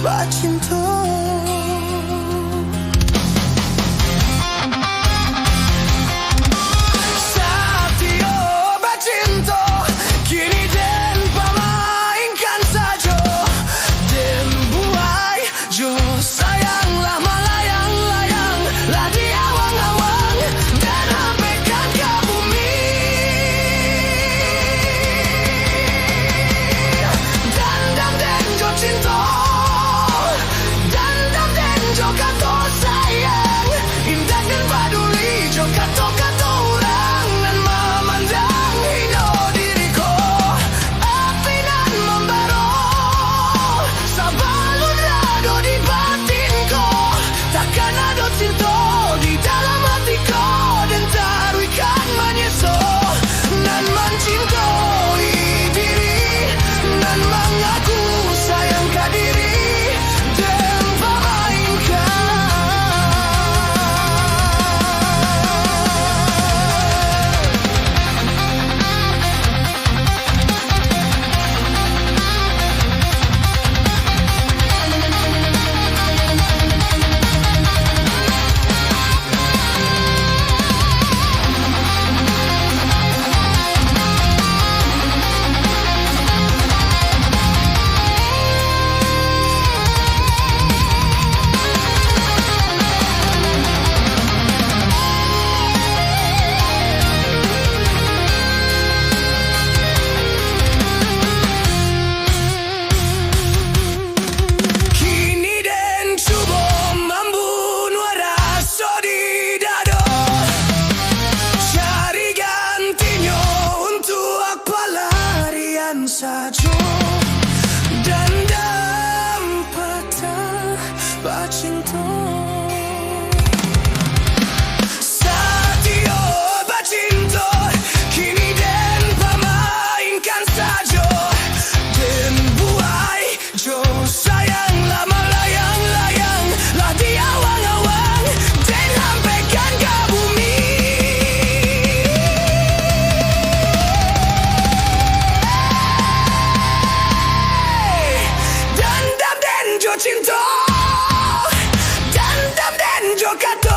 Bacinto. Satyo bacinto, kini den pamainkan saja. Den buai jo sayanglah melayang-layang lah di awang-awang dan hampirkan ke bumi. Dandam den jo cinta, dandam den jo kato sayang, indah dan peduli jo kato-kato orang dan memandang hidup diriku. Api dan membara sabalun rado di batinku, takkan ada cinta di dalam hatiku dan taruhkan menyesal dan mencintai diri dan mengaku sayang ke diri dan pemainkan. Kini den cuba membunuh rasa di dada, cari gantinya untuk pelarian saja. Dendam patah bacinta. Satyo bacinta, kini den pemainkan saja. Den buai jo sayanglah melayang-layang lah di awang-awang dan hampirkan ke bumi. Dandam den jo cinta, dandam den jo kato